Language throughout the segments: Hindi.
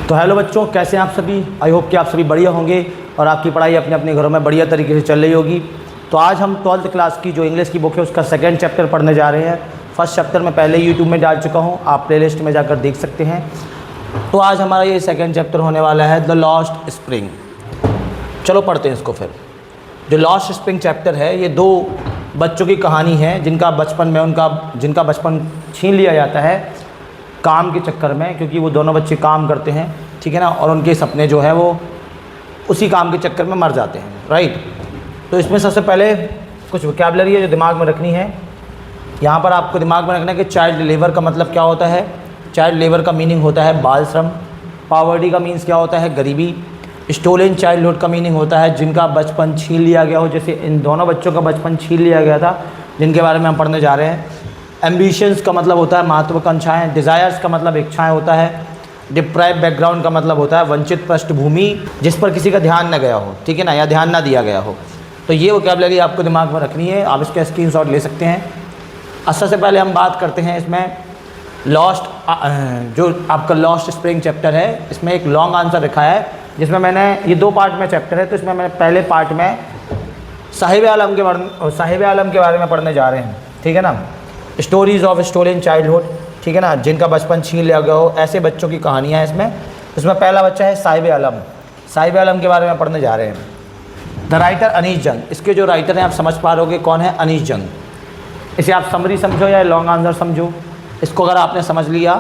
तो हेलो बच्चों, कैसे हैं आप सभी। आई होप कि आप सभी बढ़िया होंगे और आपकी पढ़ाई अपने अपने घरों में बढ़िया तरीके से चल रही होगी। तो आज हम 12th क्लास की जो इंग्लिश की बुक है उसका सेकंड चैप्टर पढ़ने जा रहे हैं। फर्स्ट चैप्टर मैं पहले यूट्यूब में डाल चुका हूँ, आप प्लेलिस्ट में जाकर देख सकते हैं। तो आज हमारा ये सेकंड चैप्टर होने वाला है द लॉस्ट स्प्रिंग। चलो पढ़ते हैं इसको फिर। जो लॉस्ट स्प्रिंग चैप्टर है ये दो बच्चों की कहानी है जिनका बचपन छीन लिया जाता है काम के चक्कर में, क्योंकि वो दोनों बच्चे काम करते हैं, ठीक है ना, और उनके सपने जो है वो उसी काम के चक्कर में मर जाते हैं, राइट। तो इसमें सबसे पहले कुछ वोकैबुलरी है जो दिमाग में रखनी है। यहाँ पर आपको दिमाग में रखना है कि चाइल्ड लेबर का मतलब क्या होता है। चाइल्ड लेबर का मीनिंग होता है बाल श्रम। पॉवर्टी का मीन्स क्या होता है, गरीबी। स्टोलन चाइल्डहुड का मीनिंग होता है जिनका बचपन छीन लिया गया हो, जैसे इन दोनों बच्चों का बचपन छीन लिया गया था जिनके बारे में हम पढ़ने जा रहे हैं। एम्बिशंस का मतलब होता है महत्वाकांक्षाएं। डिज़ायर्स का मतलब इच्छाएं होता है। डिप्राइव बैकग्राउंड का मतलब होता है वंचित पृष्ठभूमि जिस पर किसी का ध्यान न गया हो, ठीक है ना, या ध्यान ना दिया गया हो। तो ये वोकैबुलरी आपको दिमाग में रखनी है, आप इसका स्क्रीनशॉट ले सकते हैं। सबसे पहले हम बात करते हैं इसमें जो आपका लॉस्ट स्प्रिंग चैप्टर है, इसमें एक लॉन्ग आंसर रखा है जिसमें मैंने ये दो पार्ट में चैप्टर है, तो इसमें मैं पहले पार्ट में साहिब आलम के बारे में पढ़ने जा रहे हैं, ठीक है ना। स्टोरीज़ ऑफ स्टोलन चाइल्डहुड, ठीक है ना, जिनका बचपन छीन लिया गया हो, ऐसे बच्चों की कहानियाँ हैं इसमें पहला बच्चा है साहिब आलम के बारे में पढ़ने जा रहे हैं। द राइटर अनीश जंग, इसके जो राइटर हैं आप समझ पा रहोगे कौन है, अनीश जंग। इसे आप समरी समझो या लॉन्ग आंसर समझो, इसको अगर आपने समझ लिया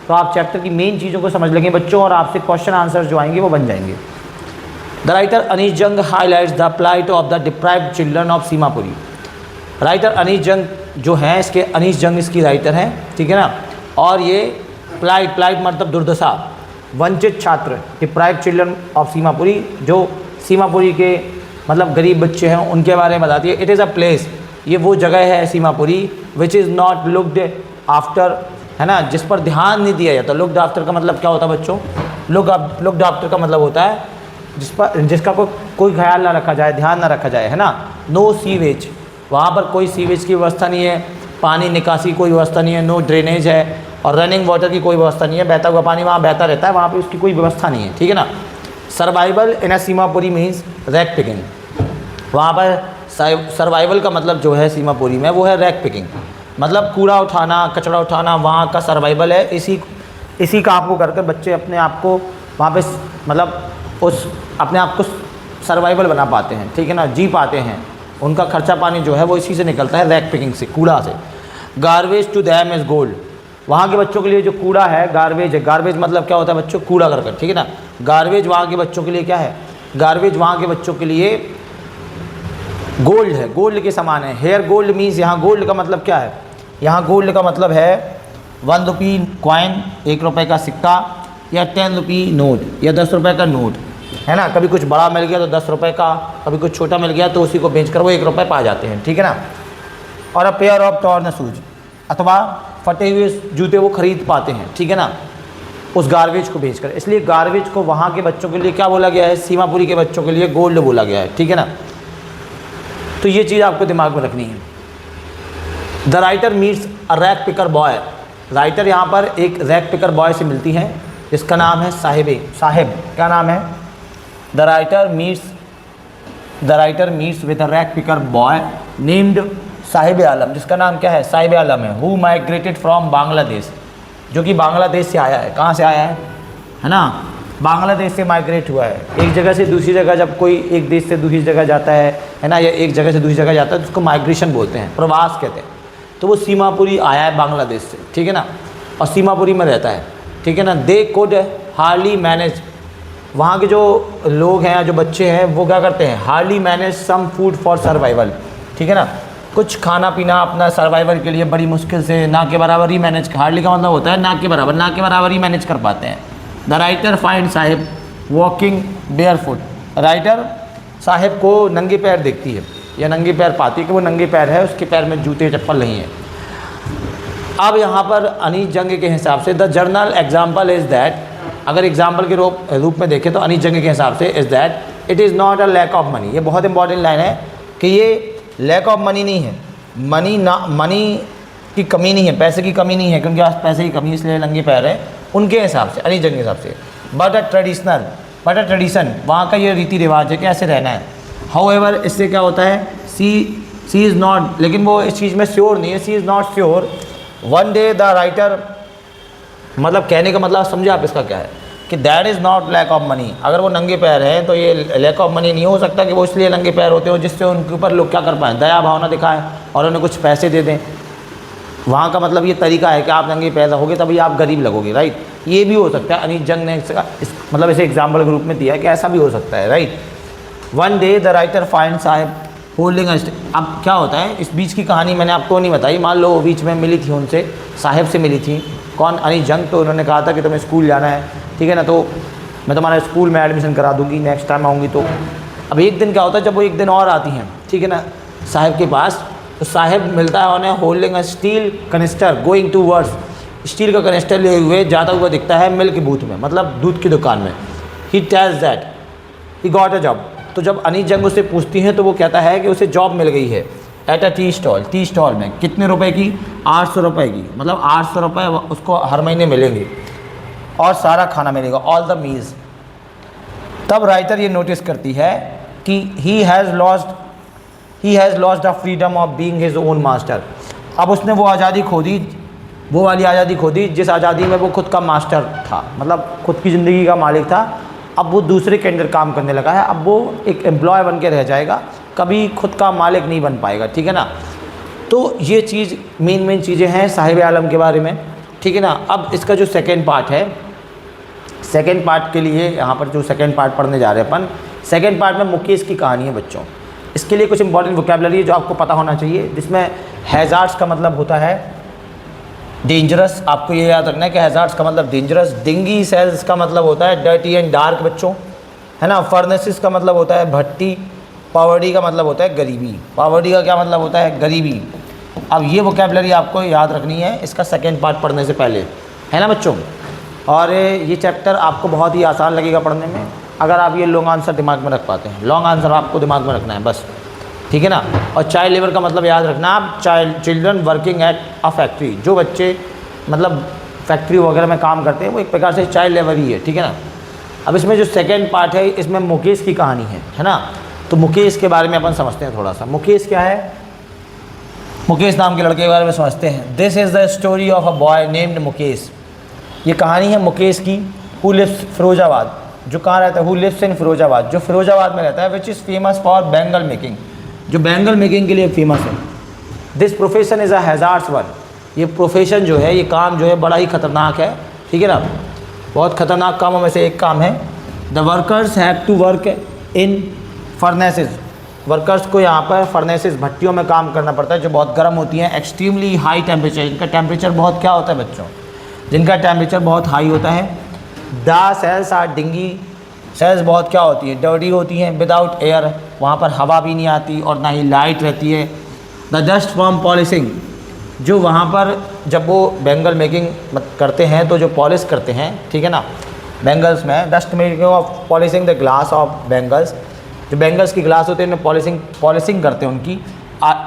तो आप चैप्टर की मेन चीज़ों को समझ लेंगे बच्चों, और आपसे क्वेश्चन आंसर जो आएंगे वो बन जाएंगे। The writer Anees Jung highlights the plight of the deprived children of Seemapuri. Writer Anees Jung जो हैं, इसके अनीश जंग इसकी राइटर हैं, ठीक है ना। और ये प्लाइट मतलब दुर्दशा, वंचित छात्र, डिप्राइव्ड चिल्ड्रन ऑफ सीमापुरी, जो सीमापुरी के मतलब गरीब बच्चे हैं उनके बारे में बताती है। इट इज़ अ प्लेस, ये वो जगह है Seemapuri, which is not looked after, है ना, जिस पर ध्यान नहीं दिया जाता। लुक्ड आफ्टर का मतलब क्या होता है बच्चों, लुक्ड आफ्टर का मतलब होता है जिसका कोई ख्याल ना रखा जाए, ध्यान ना रखा जाए, है ना। नो सीवेज, वहाँ पर कोई सीवेज की व्यवस्था नहीं है, पानी निकासी कोई व्यवस्था नहीं है, नो ड्रेनेज है, और रनिंग वाटर की कोई व्यवस्था नहीं है, बहता हुआ पानी वहाँ बहता रहता है, वहाँ पे उसकी कोई व्यवस्था नहीं है, ठीक है ना। सर्वाइवल इन अ सीमापुरी मीन्स रैक पिकिंग, वहाँ पर सर्वाइवल का मतलब जो है सीमापुरी में वो है रैक पिकिंग, मतलब कूड़ा उठाना, कचरा उठाना, वहाँ का सर्वाइवल है। इसी काम को करके बच्चे अपने आप को वहाँ पे मतलब अपने आप को सर्वाइवल बना पाते हैं, ठीक है ना, जी पाते हैं। उनका खर्चा पानी जो है वो इसी से निकलता है, रैक पिकिंग से, कूड़ा से। Garbage to them is gold, वहाँ के बच्चों के लिए जो कूड़ा है गार्बेज है। गार्बेज मतलब क्या होता है बच्चों, कूड़ा करकट, ठीक है ना। गार्बेज वहाँ के बच्चों के लिए क्या है, गार्बेज वहाँ के बच्चों के लिए गोल्ड है, गोल्ड के समान है। हेयर गोल्ड मीन्स, यहाँ गोल्ड का मतलब क्या है, यहाँ गोल्ड का मतलब है 1 रुपी कॉइन, 1 रुपये का सिक्का, या 10 रुपी नोट, या 10 रुपये का नोट, है ना। कभी कुछ बड़ा मिल गया तो 10 रुपये का, कभी कुछ छोटा मिल गया तो उसी को बेचकर वो 1 रुपये पा जाते हैं, ठीक है ना। और a pair of torn shoes, अथवा फटे हुए जूते वो खरीद पाते हैं, ठीक है ना, उस गार्बेज को बेचकर। इसलिए गार्बेज को वहाँ के बच्चों के लिए क्या बोला गया है, सीमापुरी के बच्चों के लिए गोल्ड बोला गया है, ठीक है ना। तो ये चीज़ आपको दिमाग में रखनी है। The writer meets a rag picker boy, writer यहाँ पर एक रैक पिकर बॉय से मिलती है जिसका नाम है साहिब, क्या नाम है, the writer meets with a rag picker boy named Sahib Alam, जिसका नाम क्या है, साहिब आलम है। हु माइग्रेटेड फ्रॉम बांग्लादेश, जो कि बांग्लादेश से आया है। कहाँ से आया है ना, बांग्लादेश से माइग्रेट हुआ है। एक जगह से दूसरी जगह जब कोई एक देश से दूसरी जगह जाता है ना, या एक जगह से दूसरी जगह जाता है तो उसको माइग्रेशन बोलते हैं, प्रवास कहते हैं। तो वो सीमापुरी आया है बांग्लादेश से, ठीक है ना, और सीमापुरी में रहता है, ठीक है ना। दे कुड हार्डली मैनेज, वहाँ के जो लोग हैं, जो बच्चे हैं, वो क्या करते हैं, hardly manage some food for survival, ठीक है ना, कुछ खाना पीना अपना सर्वाइवल के लिए बड़ी मुश्किल से, ना के बराबर ही मैनेज, हार्डली का मतलब होता है ना के बराबर ही मैनेज कर पाते हैं। The writer find Sahib walking barefoot, writer Sahib को नंगे पैर देखती है या नंगे पैर पाती है कि वो नंगे पैर है, उसके पैर में जूते चप्पल नहीं है। अब यहाँ पर अनीश जंग के हिसाब से the journal example is that, अगर एग्जाम्पल के रूप में देखें तो अनीश जंग के हिसाब से is that it is not a lack of money. ये बहुत इंपॉर्टेंट लाइन है कि ये लैक ऑफ मनी नहीं है, मनी की कमी नहीं है, पैसे की कमी नहीं है, क्योंकि आज पैसे की कमी इसलिए नंगे पैर है उनके हिसाब से, अनीश जंग के हिसाब से। बट अ ट्रेडिशन, वहाँ का ये रीति रिवाज है कि ऐसे रहना है। हाउएवर इससे क्या होता है, सी इज़ नॉट, लेकिन वो इस चीज़ में श्योर नहीं है, she is not sure. One day the writer, मतलब कहने का मतलब समझे आप इसका क्या है, कि that is not lack of money. अगर वो नंगे पैर हैं तो ये लैक ऑफ मनी नहीं हो सकता कि वो इसलिए नंगे पैर होते हो जिससे उनके ऊपर लोग क्या कर पाएँ, दया भावना दिखाएं और उन्हें कुछ पैसे दे दें। वहाँ का मतलब ये तरीका है कि आप नंगे पैदा होगे तभी आप गरीब लगोगे, राइट। ये भी हो सकता है, अनिल जंग ने मतलब इसे एग्जाम्पल के रूप में दिया है कि ऐसा भी हो सकता है, right. One day the writer find Sahib holding. अब क्या होता है, इस बीच की कहानी मैंने आपको नहीं बताई। मान लो वो बीच में मिली थी उनसे, साहिब से मिली थी, कौन, अनिल जंग। तो उन्होंने कहा था कि तुम्हें स्कूल जाना है, ठीक है ना, तो मैं तुम्हारे स्कूल में एडमिशन करा दूँगी नेक्स्ट टाइम आऊँगी। तो अब एक दिन क्या होता है, जब वो एक दिन और आती हैं, ठीक है ना, साहिब के पास, तो साहिब मिलता है उन्हें holding a steel canister going towards. Steel का कनिस्टर लिए हुए जाता हुआ दिखता है मिल्क बूथ में, मतलब दूध की दुकान में। He tells that he got a job. तो जब अनिल जंग उससे पूछती हैं तो वो कहता है कि उसे जॉब मिल गई है एट अ टी स्टॉल में। कितने रुपए की, 800 रुपये की, मतलब 800 रुपये उसको हर महीने मिलेंगे और सारा खाना मिलेगा, ऑल द मील्स। तब राइटर ये नोटिस करती है कि ही has lost the freedom of being his own master. अब उसने वो आज़ादी खो दी, वो वाली आज़ादी खो दी जिस आज़ादी में वो खुद का मास्टर था, मतलब खुद की ज़िंदगी का मालिक था। अब वो दूसरे के अंडर काम करने लगा है, अब वो एक एम्प्लॉय बन के रह जाएगा, कभी खुद का मालिक नहीं बन पाएगा, ठीक है ना। तो ये चीज़ मेन चीज़ें हैं साहिब आलम के बारे में, ठीक है ना। अब इसका जो सेकेंड पार्ट है, सेकेंड पार्ट के लिए यहाँ पर जो सेकेंड पार्ट पढ़ने जा रहे हैं अपन, सेकेंड पार्ट में मुकेश की कहानी है बच्चों। इसके लिए कुछ इंपॉर्टेंट वोकैबुलरी है जो आपको पता होना चाहिए, जिसमें हैज़ार्ड्स का मतलब होता है डेंजरस। आपको ये याद रखना है कि हैज़ार्ड्स का मतलब डेंजरस। डिंगी सेल्स का मतलब होता है डर्टी एंड डार्क बच्चों, है ना। फर्नेसिस का मतलब होता है भट्टी। पॉवर्टी का मतलब होता है गरीबी। पॉवर्टी का क्या मतलब होता है, गरीबी। अब ये वोकैबुलरी आपको याद रखनी है इसका सेकेंड पार्ट पढ़ने से पहले, है ना बच्चों। और ये चैप्टर आपको बहुत ही आसान लगेगा पढ़ने में अगर आप ये लॉन्ग आंसर दिमाग में रख पाते हैं। लॉन्ग आंसर आपको दिमाग में रखना है बस, ठीक है ना। और चाइल्ड लेबर का मतलब याद रखना आप, children working at a factory. जो बच्चे मतलब फैक्ट्री वगैरह में काम करते हैं वो एक प्रकार से चाइल्ड लेबर ही है, ठीक है ना। अब इसमें जो सेकेंड पार्ट है इसमें मुकेश की कहानी है ना। तो मुकेश के बारे में अपन समझते हैं थोड़ा सा। मुकेश क्या है, मुकेश नाम के लड़के के बारे में समझते हैं। This is the story of a boy named Mukesh. ये कहानी है मुकेश की, हु लिव्स फिरोजाबाद, जो कहाँ रहता है, हु लिव्स इन फिरोजाबाद, जो फिरोजाबाद में रहता है, which is famous for bangle making, जो बैंगल मेकिंग के लिए फेमस है। This profession is a hazards one. ये प्रोफेशन जो है, ये काम जो है बड़ा ही ख़तरनाक है, ठीक है ना। बहुत ख़तरनाक कामों में से एक काम है। The workers have to work in furnaces. Workers को यहाँ पर फर्नेसेस, भट्टियों में काम करना पड़ता है जो बहुत गर्म होती हैं। एक्सट्रीमली हाई टेम्परेचर, इनका टेम्परेचर बहुत क्या होता है बच्चों, जिनका टेम्परेचर बहुत हाई होता है। The cells are dingy. Cells बहुत क्या होती है, डर्टी होती हैं। विदाउट एयर, वहाँ पर हवा भी नहीं आती और ना ही लाइट रहती है। द डस्ट फ्रॉम पॉलिशिंग, जो वहाँ पर जब वो बैंगल मेकिंग करते हैं तो जो पॉलिश करते हैं, ठीक है ना, बैंगल्स में dust making of polishing the glass of bangles, जो बैंगल्स की ग्लास होते हैं उनमें पॉलिशिंग करते हैं उनकी।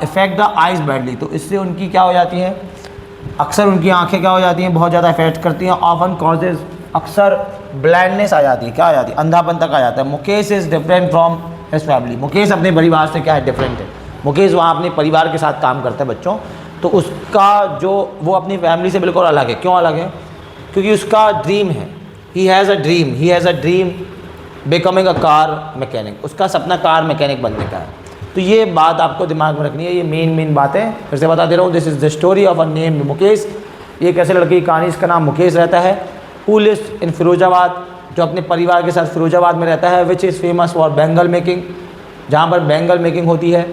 इफेक्ट द आइज़ बैडली, तो इससे उनकी क्या हो जाती है, अक्सर उनकी आंखें क्या हो जाती हैं, बहुत ज़्यादा इफेक्ट करती हैं। ऑफन कॉजेज, अक्सर ब्लाइंडनेस आ जाती है, क्या आ जाती है, अंधापन तक आ जाता है। Mukesh is different from his family. Mukesh अपने परिवार से क्या है, डिफरेंट है। मुकेश वहाँ अपने परिवार के साथ काम करता है बच्चों, तो उसका जो वो अपनी फैमिली से बिल्कुल अलग है। क्यों अलग है, क्योंकि उसका ड्रीम है, he has a dream becoming a car mechanic. उसका सपना कार मैकेनिक बनने का है। तो ये बात आपको दिमाग में रखनी है, ये मेन बातें फिर से बता दे रहा हूँ। This is the story of a name Mukesh. ये कैसे लड़के की कहानी, इसका नाम मुकेश रहता है। हु लिव्स इन फिरोजाबाद, जो अपने परिवार के साथ फिरोजाबाद में रहता है। Which is famous for bangle making, जहाँ पर बैंगल मेकिंग होती है।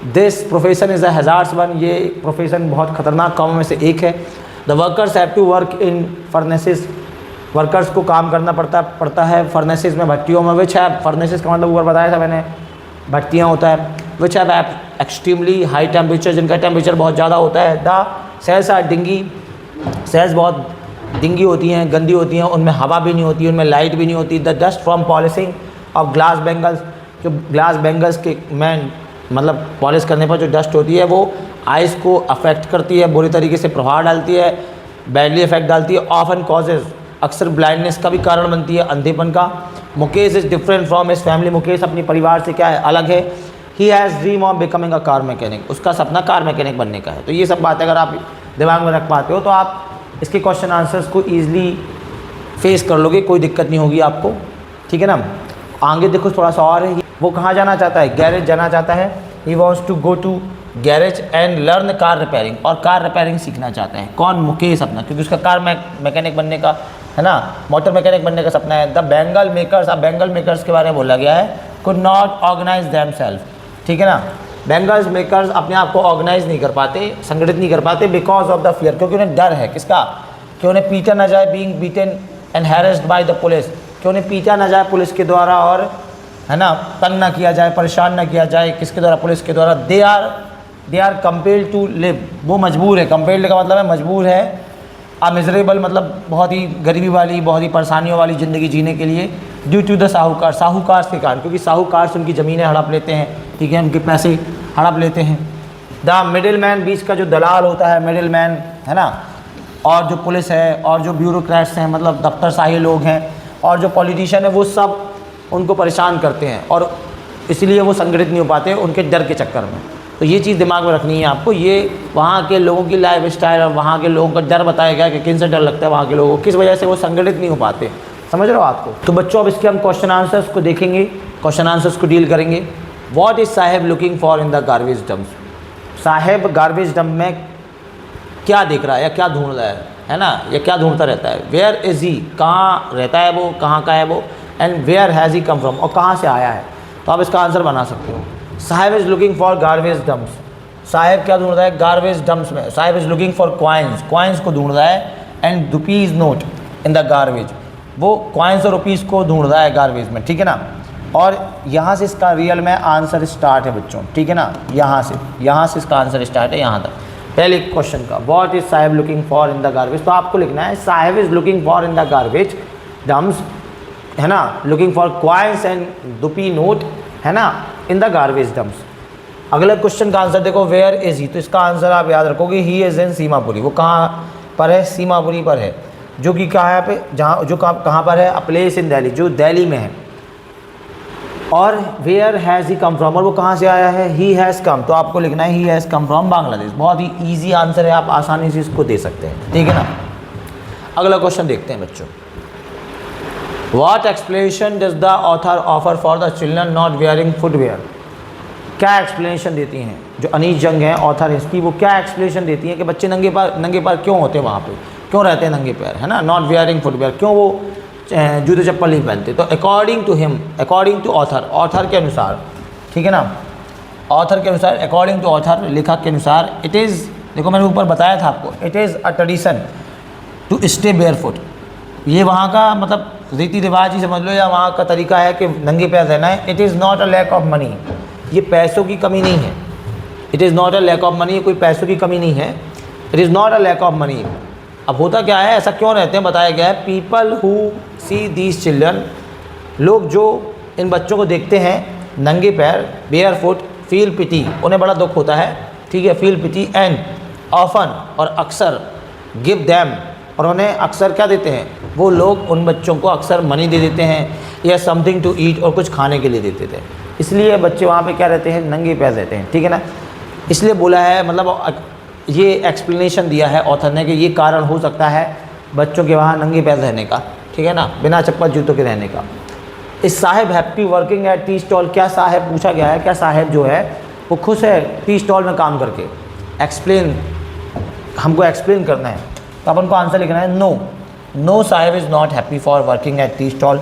This profession is a hazards one, ये प्रोफेशन बहुत ख़तरनाक कामों में से एक है। The workers have to work in furnaces, workers को काम करना पड़ता है फर्नेसेस में, भट्टियों में। विच है, फर्नेसेस का मतलब ऊपर बताया था मैंने, भट्टियाँ होता है। Which have extremely high temperature, जिनका टेम्परेचर बहुत ज़्यादा होता है। The cells are dingy, cells बहुत डिंगी होती हैं, गंदी होती हैं, उनमें हवा भी नहीं होती, उनमें लाइट भी नहीं होती। The dust from polishing of glass bangles, जो ग्लास बैंगल्स के में मतलब पॉलिश करने पर जो डस्ट होती है वो आइज़ को अफेक्ट करती है, बुरी तरीके से प्रभाव डालती है, बैडली इफेक्ट डालती है। ऑफन कॉजेज, अक्सर ब्लाइंडनेस का भी कारण बनती है, अंधेपन का। Mukesh is different from his family, Mukesh अपने परिवार से क्या है, अलग है। He has dream of becoming a car mechanic, उसका सपना कार मैकेनिक बनने का है। तो ये सब बातें अगर आप दिमाग में रख पाते हो तो आप इसके क्वेश्चन आंसर्स को ईजिली फेस कर लोगे, कोई दिक्कत नहीं होगी आपको, ठीक है ना। आगे देखो थोड़ा सा और है, वो कहाँ जाना चाहता है, गैरेज जाना चाहता है। He wants to go to garage and learn car repairing, और कार रिपेयरिंग सीखना चाहता है। कौन, मुकेश अपना, क्योंकि उसका कार मैकेनिक बनने का है ना, मोटर मैकेनिक बनने का सपना है। द बेंगल मेकर्स, अब बेंगल मेकर्स के बारे में बोला गया है, could not organise them self, ठीक है ना। बेंगल्स मेकर्स अपने आप को ऑर्गेनाइज नहीं कर पाते, संगठित नहीं कर पाते, बिकॉज ऑफ द फियर, क्योंकि उन्हें डर है किसका, कि उन्हें पीटा ना जाए, being beaten and harassed by the police, कि उन्हें पीटा ना जाए पुलिस के द्वारा, और है ना तंग ना किया जाए, परेशान ना किया जाए, किसके द्वारा, पुलिस के द्वारा। They are compelled to live, वो मजबूर है, कंपेल्ड का मतलब है मजबूर है, आ मिजरेबल मतलब बहुत ही गरीबी वाली, बहुत ही परेशानियों वाली ज़िंदगी जीने के लिए, ड्यू टू द साहूकार, साहूकार के कारण, क्योंकि साहूकार से उनकी ज़मीनें हड़प लेते हैं, ठीक है, उनके पैसे हड़प लेते हैं। द मिडिल मैन, बीच का जो दलाल होता है, मिडिल मैन है ना, और जो पुलिस है, और जो ब्यूरोक्रेट्स हैं, मतलब दफ्तरशाही लोग हैं, और जो पॉलिटिशियन है, वो सब उनको परेशान करते हैं, और इसलिए वो संगठित नहीं हो पाते उनके डर के चक्कर में। तो ये चीज़ दिमाग में रखनी है आपको। ये वहाँ के लोगों की लाइफ स्टाइल और वहाँ के लोगों का डर बताया गया कि किन से डर लगता है वहाँ के लोगों को, किस वजह से वो संगठित नहीं हो पाते, समझ रहे हो आपको। तो बच्चों अब इसके हम क्वेश्चन आंसर्स को देखेंगे, क्वेश्चन आंसर्स को डील करेंगे। What is Saheb looking for in the garbage dump, Saheb garbage dump में क्या देख रहा है या क्या ढूंढ रहा है ना, या क्या ढूंढता रहता है। वेयर इज़ ही, कहाँ रहता है वो, कहाँ का है वो, and where has he come from, और कहाँ से आया है। तो आप इसका आंसर बना सकते हो। Saheb is looking for garbage dumps, Saheb क्या ढूंढ रहा है, गार्बेज डंप्स में। Saheb is looking for coins, coins को ढूंढ रहा है, and rupees note in the garbage, वो क्वाइंस और रुपीज़ को ढूंढ रहा है गार्बेज में, ठीक है ना। और यहाँ से इसका रियल में आंसर स्टार्ट है बच्चों, ठीक है ना, यहाँ से इसका आंसर स्टार्ट है यहाँ तक। पहले क्वेश्चन का, what is Saheb looking for in the garbage, तो आपको लिखना है Saheb is looking for in the garbage dumps, है ना, looking for coins and rupee note, है ना, इन द गार्बेज डंप्स। अगला क्वेश्चन का आंसर देखो, वेयर इज़ ही, तो इसका आंसर आप याद रखोगे, ही इज़ इन सीमापुरी, वो कहाँ पर है, सीमापुरी पर है, जो कि कहाँ पे, जहाँ जो कहाँ पर है, अ प्लेस इन दिल्ली, जो दिल्ली में है। और where has he come from, और वो कहाँ से आया है, ही हैज़ कम, तो आपको लिखना है he has come from Bangladesh. बहुत ही ईजी आंसर है, आप आसानी से इसको दे सकते हैं, ठीक है ना। अगला क्वेश्चन देखते हैं बच्चों, what explanation does the author offer for the children not wearing footwear, क्या एक्सप्लेनेशन देती हैं जो अनीश जंग हैं ऑथर इसकी, वो क्या एक्सप्लेनेशन देती हैं कि बच्चे नंगे पैर क्यों होते हैं वहाँ पे, क्यों रहते हैं नंगे पैर, है ना, नॉट वेयरिंग फुटवेयर, क्यों वो जूते चप्पल नहीं पहनते। तो according to him, according to author, author के अनुसार, ठीक है ना, ऑथर के अनुसार, अकॉर्डिंग टू ऑथर, लेखक के अनुसार, इट इज़, देखो मैंने ऊपर बताया था आपको, it is a tradition to stay barefoot, ये वहाँ का मतलब रीति रिवाज ही समझ लो, या वहाँ का तरीका है कि नंगे पैर रहना है। It is not a lack of money, ये पैसों की कमी नहीं है, it is not a lack of money, कोई पैसों की कमी नहीं है, it is not a lack of money. अब होता क्या है, ऐसा क्यों रहते हैं, बताया गया है, people who see these children, लोग जो इन बच्चों को देखते हैं नंगे पैर, बेयर फुट, फील पिटी, उन्हें बड़ा दुख होता है, ठीक है, फील पिटी, एंड ऑफन, और अक्सर, गिव दैम, और उन्हें अक्सर क्या देते हैं, वो लोग उन बच्चों को अक्सर मनी दे देते हैं, या समथिंग टू ईट, और कुछ खाने के लिए देते थे, इसलिए बच्चे वहाँ पे क्या रहते हैं, नंगे पैर रहते हैं, ठीक है ना। इसलिए बोला है, मतलब ये एक्सप्लेनेशन दिया है ऑथर ने कि ये कारण हो सकता है बच्चों के वहाँ नंगे पैर रहने का, ठीक है ना, बिना चप्पल जूतों के रहने का। Is Saheb happy working at tea stall, क्या साहेब, पूछा गया है क्या साहेब जो है वो खुश है टी स्टॉल में काम करके, एक्सप्लेन, हमको एक्सप्लेन करना है, तो अपन को आंसर लिखना है no, no saheb is not happy for working at tea stall,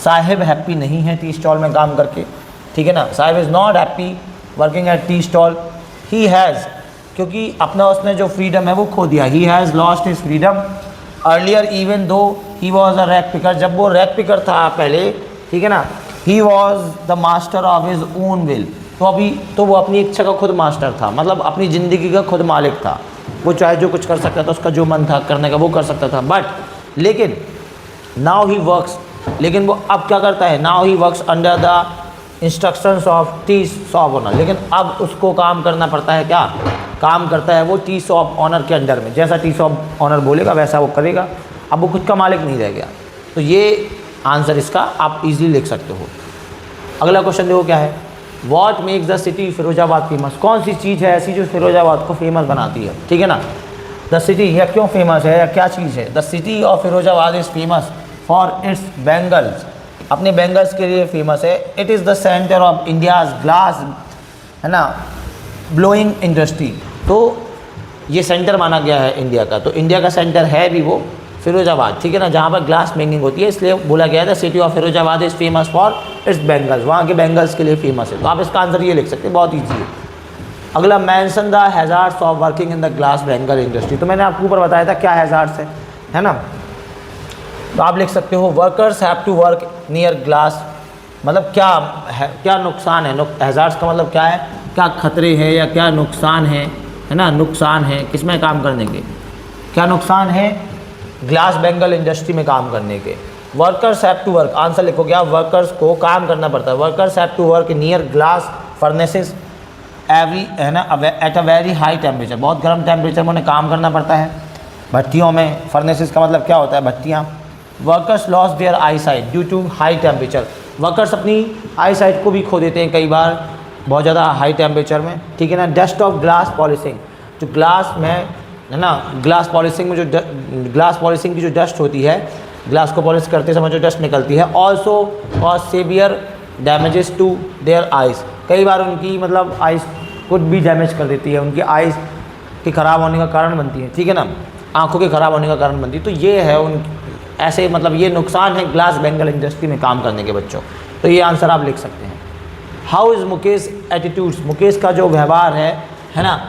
saheb happy नहीं है टी स्टॉल में काम करके, ठीक है ना, Saheb is not happy working at tea stall. He has, क्योंकि अपना उसने जो फ्रीडम है वो खो दिया, he has lost his freedom earlier even though he was a rag picker, जब वो रैक पिकर था पहले, ठीक है ना, he was the master of his own will, तो वो अपनी इच्छा का खुद मास्टर था, मतलब अपनी ज़िंदगी का खुद मालिक था, वो चाहे जो कुछ कर सकता था, उसका जो मन था करने का वो कर सकता था। बट लेकिन नाउ ही वर्क्स, लेकिन वो अब क्या करता है, now he works under the instructions of tea shop owner, लेकिन अब उसको काम करना पड़ता है, क्या काम करता है वो टी शॉप ओनर के अंडर में, जैसा टी शॉप ओनर बोलेगा वैसा वो करेगा। अब वो खुद का मालिक नहीं रह गया। तो ये आंसर इसका आप इजीली लिख सकते हो। अगला क्वेश्चन देखो क्या है, what makes the city Firozabad famous. कौन सी चीज़ है ऐसी जो फिरोजाबाद को फेमस बनाती है, ठीक है ना। द सिटी या क्यों फेमस है या क्या चीज़ है। The city of Firozabad is famous for its bangles, अपने बैंगल्स के लिए फेमस है। It is the centre of India's glass, है ना, ब्लोइंग इंडस्ट्री। तो ये सेंटर माना गया है इंडिया का, तो इंडिया का सेंटर है भी वो फिरोजाबाद, ठीक है ना, जहाँ पर ग्लास मेकिंग होती है, इसलिए बोला गया था city of Firozabad is famous for its bangles, वहाँ के बैंगल्स के लिए फेमस है। तो आप इसका आंसर ये लिख सकते हैं, बहुत ईजी है। अगला, mention the hazards of working in the glass bangle industry. तो मैंने आपको ऊपर बताया था क्या हैज़ार्ड्स है ना। तो आप लिख सकते हो workers have to work near glass, मतलब क्या है, क्या नुकसान है। हैज़ार्ड्स का मतलब क्या है, क्या खतरे हैं या क्या नुकसान है ना, नुकसान है किसमें काम करने के, क्या नुकसान है ग्लास बैंगल इंडस्ट्री में काम करने के। Workers have to work, answer लिखो क्या, वर्कर्स को काम करना पड़ता है। Workers have to work near glass furnaces every, है ना, at a very high temperature, बहुत गर्म टेम्परेचर में उन्हें काम करना पड़ता है भट्टियों में। फर्नेसेस का मतलब क्या होता है, भट्टियाँ। Workers loss their eyesight due to high temperature, workers अपनी आई साइट को भी खो देते हैं कई बार बहुत ज़्यादा हाई टेम्परेचर में, ठीक है ना। डस्ट ऑफ ग्लास पॉलिशिंग, जो ग्लास में, है ना, ग्लास पॉलिशिंग में जो ग्लास पॉलिशिंग की जो डस्ट होती है, ग्लास को पॉलिश करते समय जो डस्ट निकलती है, also cause severe damages to their eyes, कई बार उनकी मतलब आइज़ को भी डैमेज कर देती है, उनकी आइज़ के ख़राब होने का कारण बनती है, ठीक है ना, आँखों के ख़राब होने का कारण बनती है। तो ये है उन ऐसे, मतलब ये नुकसान है ग्लास बैंगल इंडस्ट्री में काम करने के बच्चों। तो ये आंसर आप लिख सकते हैं। How is Mukesh attitudes, Mukesh का जो व्यवहार है ना,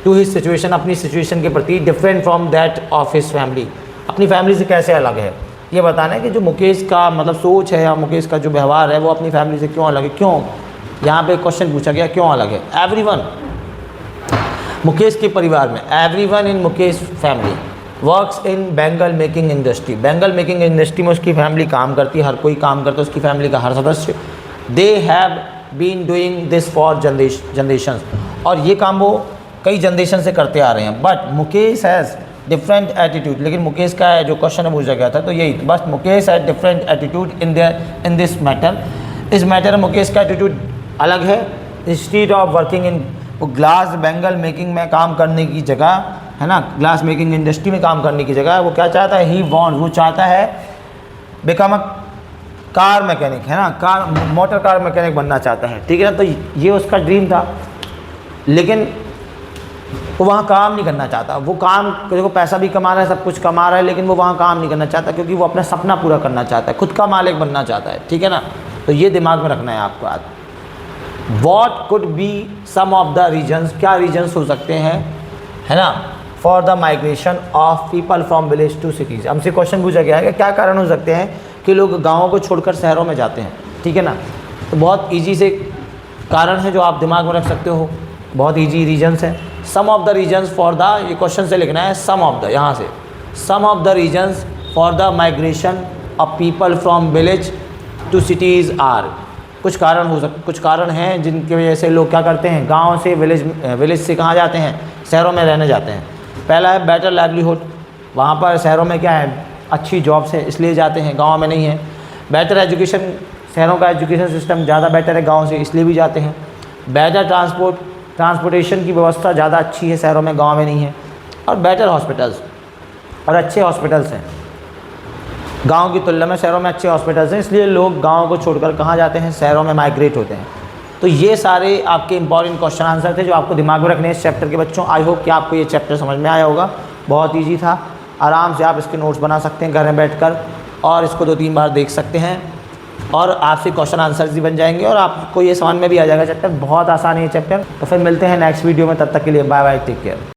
टू हिज सिचुएशन, अपनी सिचुएशन के प्रति, different from that of his family, अपनी फैमिली से कैसे अलग है, ये बताना है कि जो मुकेश का मतलब सोच है या मुकेश का जो व्यवहार है वो अपनी फैमिली से क्यों अलग है। क्यों, यहाँ पे क्वेश्चन पूछा गया क्यों अलग है। एवरीवन, मुकेश के परिवार में, everyone in Mukesh family works in bangle making industry, bangle making industry में उसकी फैमिली काम करती है, हर कोई काम करता है, उसकी फैमिली का हर सदस्य। They have been doing this for generations, और ये काम वो कई जनरेशन से करते आ रहे हैं। But Mukesh has different attitude, लेकिन मुकेश का जो क्वेश्चन है पूछा गया था तो यही, बस Mukesh has different attitude in this matter, इस मैटर में मुकेश का एटीट्यूड अलग है। इंस्टीट्यूट ऑफ वर्किंग इन, वो ग्लास बैंगल मेकिंग में काम करने की जगह, है ना, ग्लास मेकिंग इंडस्ट्री में काम करने की जगह वो क्या चाहता है, ही वॉन्ट, वो चाहता है बिकम अ कार मैकेनिक, है ना, कार मोटर कार मैकेनिक बनना चाहता है, ठीक है ना। तो ये उसका ड्रीम था, लेकिन वो वहाँ काम नहीं करना चाहता। वो काम, देखो पैसा भी कमा रहा है, सब कुछ कमा रहा है, लेकिन वो वहाँ काम नहीं करना चाहता क्योंकि वो अपना सपना पूरा करना चाहता है, खुद का मालिक बनना चाहता है, ठीक है ना। तो ये दिमाग में रखना है आपको आज। What could be some of the reasons, क्या रीजन्स हो सकते हैं, है ना, for the migration of people from village to cities. हमसे क्वेश्चन पूछा गया है कि क्या कारण हो सकते हैं कि लोग गाँवों को छोड़कर शहरों में जाते हैं, ठीक है ना। तो बहुत ईजी से कारण है जो आप दिमाग में रख सकते हो, बहुत ईजी रीजन्स हैं। Some of the reasons for the, ये क्वेश्चन से लिखना है सम ऑफ द, यहाँ से some of the reasons for the migration of people from village to cities are, कुछ कारण हो सकते, कुछ कारण हैं जिनकी वजह से लोग क्या करते हैं, गांव से विलेज से कहाँ जाते हैं, शहरों में रहने जाते हैं। पहला है बेटर लाइवलीहुड, वहाँ पर शहरों में क्या है, अच्छी जॉब्स है इसलिए जाते हैं, गांव में नहीं है। बेटर एजुकेशन, शहरों का एजुकेशन सिस्टम ज़्यादा बेटर है गाँव से, इसलिए भी जाते हैं। बेटर ट्रांसपोर्टेशन की व्यवस्था ज़्यादा अच्छी है शहरों में, गाँव में नहीं है। और बेटर हॉस्पिटल्स, और अच्छे हॉस्पिटल्स हैं गांव की तुलना में, शहरों में अच्छे हॉस्पिटल्स हैं, इसलिए लोग गांव को छोड़कर कहाँ जाते हैं, शहरों में माइग्रेट होते हैं। तो ये सारे आपके इंपॉर्टेंट क्वेश्चन आंसर थे जो आपको दिमाग में रखने हैं इस चैप्टर के बच्चों। आई होप कि आपको ये चैप्टर समझ में आया होगा, बहुत ईजी था, आराम से आप इसके नोट्स बना सकते हैं घर में बैठकर और इसको 2-3 बार देख सकते हैं और आपसे क्वेश्चन आंसर्स भी बन जाएंगे और आपको ये समझ में भी आ जाएगा चैप्टर। बहुत आसान है ये चैप्टर। तो फिर मिलते हैं नेक्स्ट वीडियो में, तब तक के लिए बाय बाय, टेक केयर।